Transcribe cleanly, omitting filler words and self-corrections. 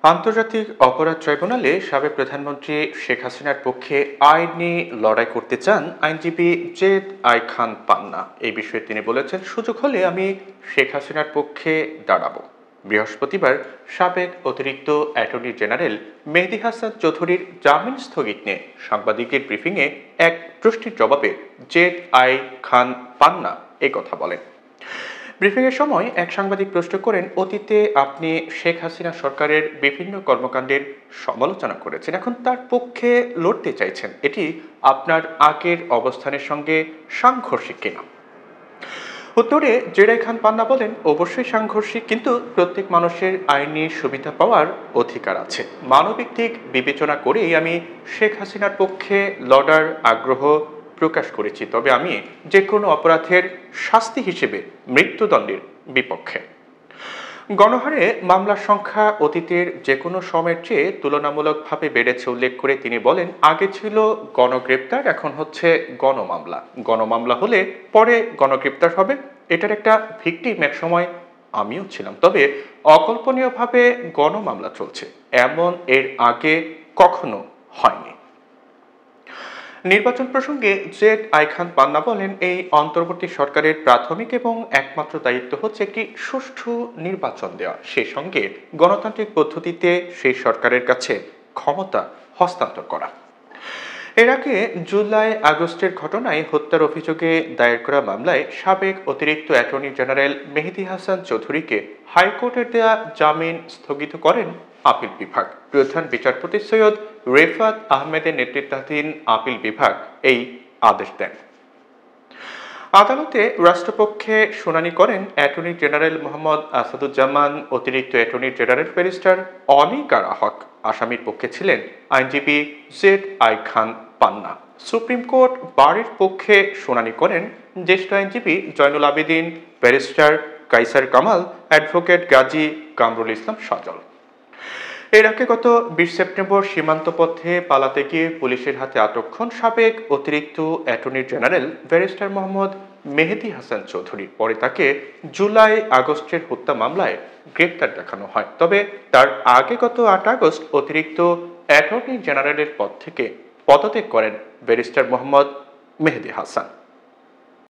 আন্তর্জাতিক অপরাধ ট্রাইব্যুনালে সাবেক প্রধানমন্ত্রী শেখ হাসিনার পক্ষে আইনি লড়াই করতে চান আইনজীবী জেদ আই খান পান্না। এই বিষয়ে তিনি বলেছেন, সুযোগ হলে আমি শেখ হাসিনার পক্ষে দাঁড়াবো। বৃহস্পতিবার সাবেক অতিরিক্ত অ্যাটর্নি জেনারেল মেহেদী হাসান চৌধুরীর জামিন স্থগিত নিয়ে সাংবাদিকের ব্রিফিংয়ে এক প্রশ্নের জবাবে জেদ আই খান পান্না এই কথা বলেন। ব্রিফিংয়ের সময় এক সাংবাদিক প্রশ্ন করেন, অতীতে আপনি শেখ হাসিনা সরকারের বিভিন্ন কর্মকাণ্ডের সমালোচনা করেছেন, এখন তার পক্ষে লড়তে চাইছেন, এটি আপনার আগের অবস্থানের সঙ্গে সাংঘর্ষিক কিনা? উত্তরে জেরাই খান পান্না বলেন, অবশ্যই সাংঘর্ষিক, কিন্তু প্রত্যেক মানুষের আইনি সুবিধা পাওয়ার অধিকার আছে। মানবিক দিক বিবেচনা করেই আমি শেখ হাসিনার পক্ষে লড়ার আগ্রহ প্রকাশ করেছি, তবে আমি যে কোনো অপরাধের শাস্তি হিসেবে মৃত্যুদণ্ডের বিপক্ষে। গণহারে মামলার সংখ্যা অতীতের যে কোনো সময়ের চেয়ে তুলনামূলকভাবে বেড়েছে উল্লেখ করে তিনি বলেন, আগে ছিল গণগ্রেপ্তার, এখন হচ্ছে গণমামলা। গণমামলা হলে পরে গণগ্রেপ্তার হবে, এটার একটা ভিকটিম এক সময় আমিও ছিলাম, তবে অকল্পনীয়ভাবে গণমামলা চলছে, এমন এর আগে কখনো হয়নি। নির্বাচন প্রসঙ্গে জেড আই খান পান্না বলেন, এই অন্তর্বর্তী সরকারের প্রাথমিক এবং একমাত্র দায়িত্ব হচ্ছে একটি সুষ্ঠু নির্বাচন দেওয়া, সেই সঙ্গে গণতান্ত্রিক পদ্ধতিতে সেই সরকারের কাছে ক্ষমতা হস্তান্তর করা। এর আগে জুলাই আগস্টের ঘটনায় হত্যার অভিযোগে দায়ের করা মামলায় সাবেক অতিরিক্ত অ্যাটর্নি জেনারেল মেহেদী হাসান চৌধুরীকে হাইকোর্টের দেয়া জামিন স্থগিত করেন আপিল বিভাগ। প্রধান বিচারপতি সৈয়দ রেফাত আহমেদের নেতৃত্বাধীন আপিল বিভাগ এই আদেশ দেন। আদালতে রাষ্ট্রপক্ষে শুনানি করেন অ্যাটর্নি জেনারেল মোহাম্মদ আসাদুজ্জামান, অতিরিক্ত অ্যাটর্নি জেনারেল ব্যারিস্টার অনিকারা হক। আসামির পক্ষে ছিলেন আইনজীবী Z I Khan Panna. Supreme court বারের পক্ষে শুনানি করেন জ্যেষ্ঠ আইনজীবী জয়নুল আবেদিন, ব্যারিস্টার কাইসার কামাল, অ্যাডভোকেট গাজী কামরুল ইসলাম সজল। এর আগে গত 20 সেপ্টেম্বর সীমান্ত পথে পালাতে গিয়ে পুলিশের হাতে আটক হন সাবেক অতিরিক্ত অ্যাটর্নি জেনারেল ব্যারিস্টার মোহাম্মদ মেহেদী হাসান চৌধুরী। পরে তাকে জুলাই আগস্টের হত্যা মামলায় গ্রেপ্তার দেখানো হয়, তবে তার আগে গত 8 আগস্ট অতিরিক্ত অ্যাটর্নি জেনারেলের পদ থেকে পদত্যাগ করেন ব্যারিস্টার মোহাম্মদ মেহেদী হাসান।